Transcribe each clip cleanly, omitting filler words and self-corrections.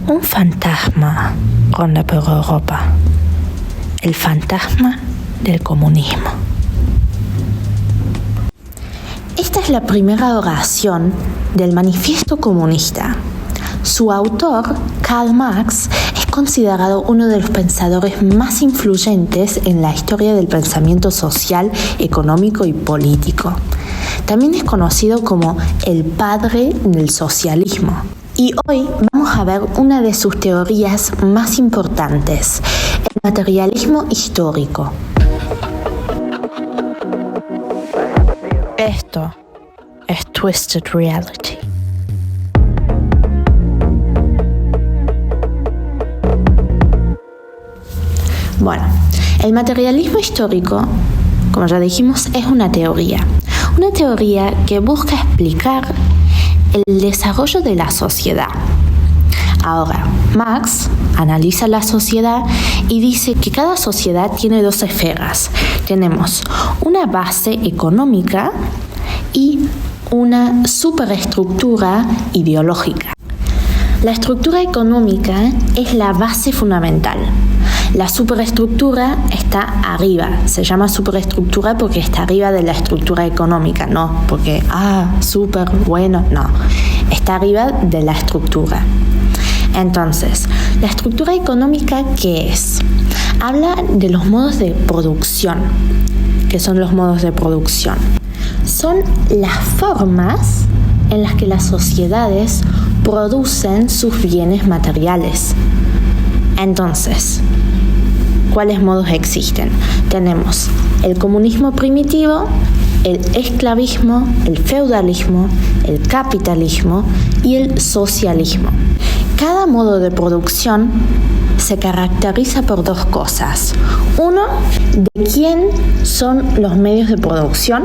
Un fantasma ronda por Europa, el fantasma del comunismo. Esta es la primera oración del Manifiesto Comunista. Su autor, Karl Marx, es considerado uno de los pensadores más influyentes en la historia del pensamiento social, económico y político. También es conocido como el padre del socialismo. Y hoy vamos a ver una de sus teorías más importantes, el materialismo histórico. Esto es Twisted Reality. Bueno, el materialismo histórico, como ya dijimos, es una teoría que busca explicar el desarrollo de la sociedad. Ahora, Marx analiza la sociedad y dice que cada sociedad tiene dos esferas. Tenemos una base económica y una superestructura ideológica. La estructura económica es la base fundamental. La superestructura está arriba. Se llama superestructura porque está arriba de la estructura económica, no porque, súper bueno, no. Está arriba de la estructura. Entonces, ¿la estructura económica qué es? Habla de los modos de producción. ¿Qué son los modos de producción? Son las formas en las que las sociedades producen sus bienes materiales. Entonces, ¿cuáles modos existen? Tenemos el comunismo primitivo, el esclavismo, el feudalismo, el capitalismo y el socialismo. Cada modo de producción se caracteriza por dos cosas. Uno, de quién son los medios de producción,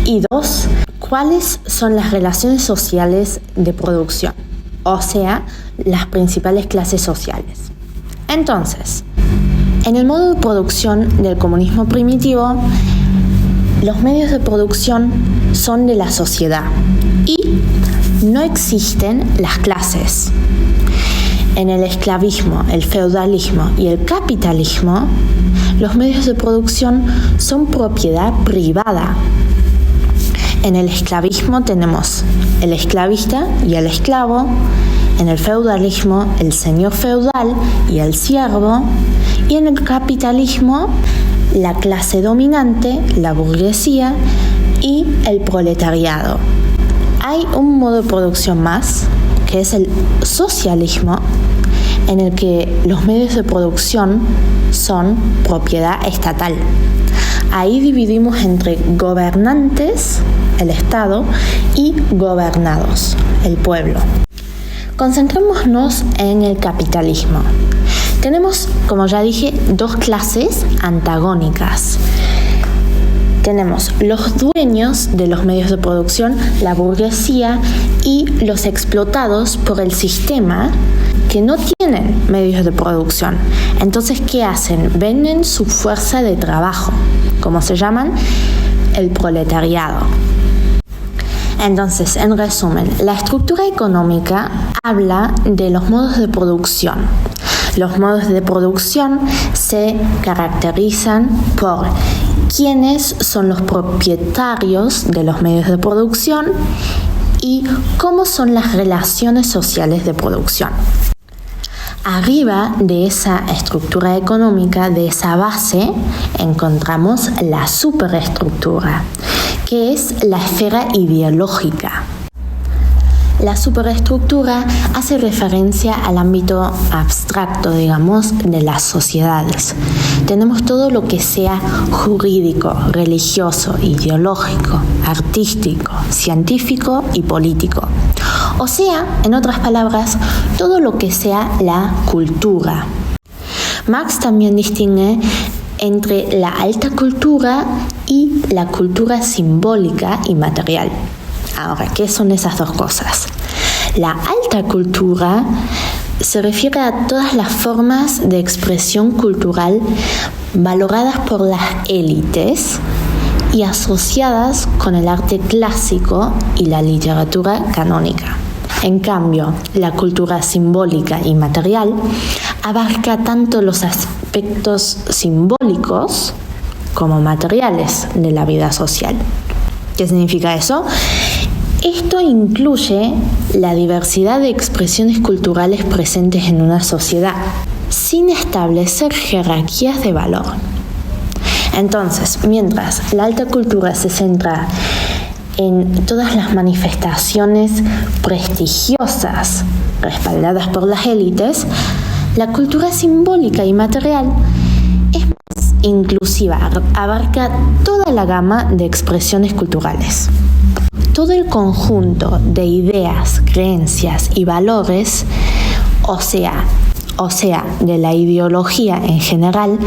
y dos, cuáles son las relaciones sociales de producción, o sea, las principales clases sociales. Entonces, en el modo de producción del comunismo primitivo, los medios de producción son de la sociedad y no existen las clases. En el esclavismo, el feudalismo y el capitalismo, los medios de producción son propiedad privada. En el esclavismo tenemos el esclavista y el esclavo. En el feudalismo, el señor feudal y el siervo. Y en el capitalismo, la clase dominante, la burguesía y el proletariado. Hay un modo de producción más, que es el socialismo, en el que los medios de producción son propiedad estatal. Ahí dividimos entre gobernantes, el Estado, y gobernados, el pueblo. Concentrémonos en el capitalismo. Tenemos, como ya dije, dos clases antagónicas. Tenemos los dueños de los medios de producción, la burguesía, y los explotados por el sistema que no tienen medios de producción. Entonces, ¿qué hacen? Venden su fuerza de trabajo, como se llaman, el proletariado. Entonces, en resumen, la estructura económica habla de los modos de producción. Los modos de producción se caracterizan por quiénes son los propietarios de los medios de producción y cómo son las relaciones sociales de producción. Arriba de esa estructura económica, de esa base, encontramos la superestructura, que es la esfera ideológica. La superestructura hace referencia al ámbito abstracto, digamos, de las sociedades. Tenemos todo lo que sea jurídico, religioso, ideológico, artístico, científico y político. O sea, en otras palabras, todo lo que sea la cultura. Marx también distingue entre la alta cultura y la cultura simbólica y material. Ahora, ¿qué son esas dos cosas? La alta cultura se refiere a todas las formas de expresión cultural valoradas por las élites y asociadas con el arte clásico y la literatura canónica. En cambio, la cultura simbólica y material abarca tanto los aspectos simbólicos como materiales de la vida social. ¿Qué significa eso? Esto incluye la diversidad de expresiones culturales presentes en una sociedad, sin establecer jerarquías de valor. Entonces, mientras la alta cultura se centra en todas las manifestaciones prestigiosas respaldadas por las élites, la cultura simbólica y material es más inclusiva, abarca toda la gama de expresiones culturales. Todo el conjunto de ideas, creencias y valores, o sea, de la ideología en general,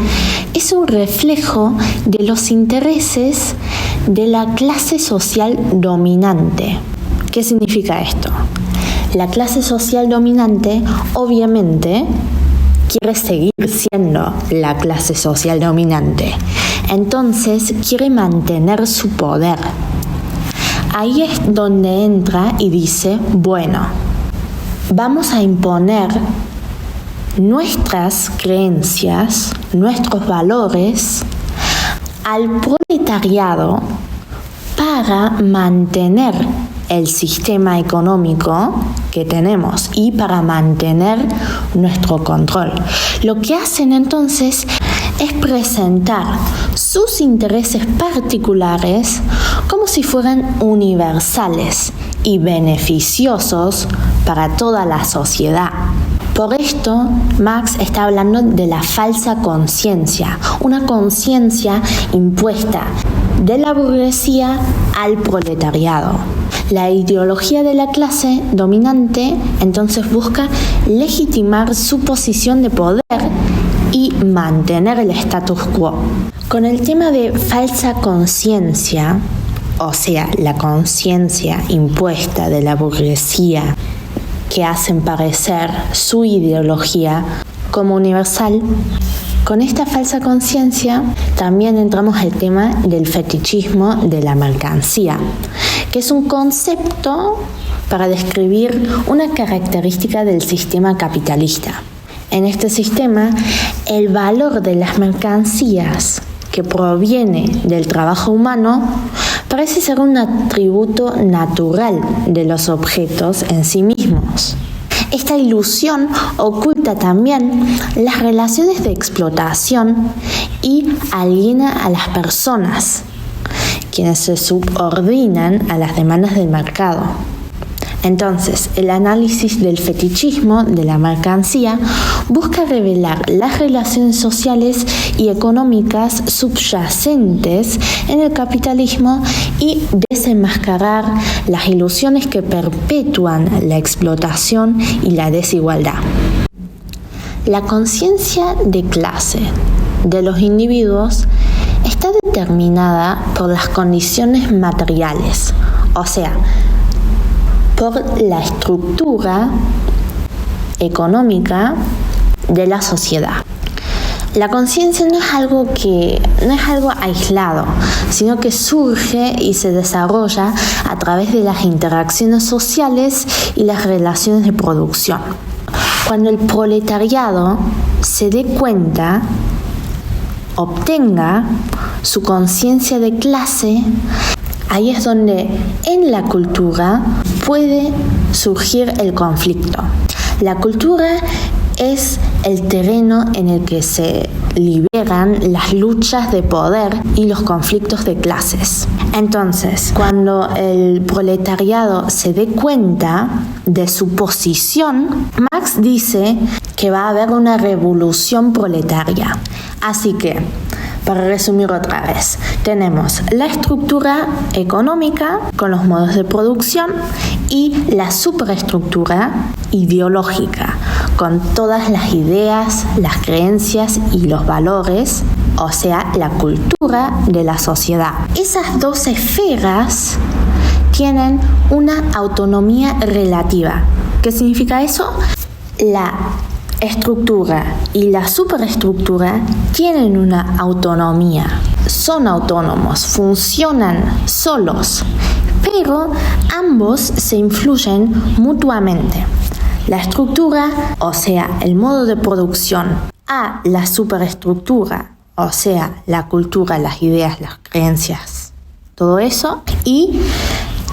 es un reflejo de los intereses de la clase social dominante. ¿Qué significa esto? La clase social dominante, obviamente, quiere seguir siendo la clase social dominante. Entonces, quiere mantener su poder. Ahí es donde entra y dice, bueno, vamos a imponer nuestras creencias, nuestros valores al proletariado para mantener el sistema económico que tenemos y para mantener nuestro control. Lo que hacen entonces es presentar sus intereses particulares como si fueran universales y beneficiosos para toda la sociedad. Por esto, Marx está hablando de la falsa conciencia, una conciencia impuesta de la burguesía al proletariado. La ideología de la clase dominante entonces busca legitimar su posición de poder y mantener el status quo. Con el tema de falsa conciencia, o sea, la conciencia impuesta de la burguesía que hacen parecer su ideología como universal, con esta falsa conciencia también entramos al tema del fetichismo de la mercancía, que es un concepto para describir una característica del sistema capitalista. En este sistema, el valor de las mercancías que proviene del trabajo humano parece ser un atributo natural de los objetos en sí mismos. Esta ilusión oculta también las relaciones de explotación y aliena a las personas, quienes se subordinan a las demandas del mercado. Entonces, el análisis del fetichismo de la mercancía busca revelar las relaciones sociales y económicas subyacentes en el capitalismo y desenmascarar las ilusiones que perpetúan la explotación y la desigualdad. La conciencia de clase de los individuos está determinada por las condiciones materiales, o sea, por la estructura económica de la sociedad. La conciencia no es algo aislado, sino que surge y se desarrolla a través de las interacciones sociales y las relaciones de producción. Cuando el proletariado se dé cuenta, obtenga su conciencia de clase, ahí es donde en la cultura puede surgir el conflicto. La cultura es el terreno en el que se liberan las luchas de poder y los conflictos de clases. Entonces, cuando el proletariado se dé cuenta de su posición, Marx dice que va a haber una revolución proletaria. Así que, para resumir otra vez, tenemos la estructura económica con los modos de producción y la superestructura ideológica con todas las ideas, las creencias y los valores, o sea, la cultura de la sociedad. Esas dos esferas tienen una autonomía relativa. ¿Qué significa eso? La estructura y la superestructura tienen una autonomía, son autónomos, funcionan solos, pero ambos se influyen mutuamente. La estructura, o sea, el modo de producción, a la superestructura, o sea, la cultura, las ideas, las creencias, todo eso. Y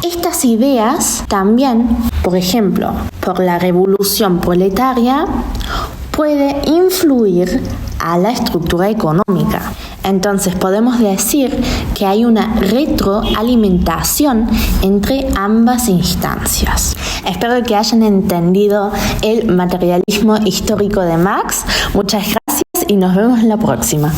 estas ideas también, por ejemplo, por la revolución proletaria, puede influir a la estructura económica. Entonces podemos decir que hay una retroalimentación entre ambas instancias. Espero que hayan entendido el materialismo histórico de Marx. Muchas gracias y nos vemos en la próxima.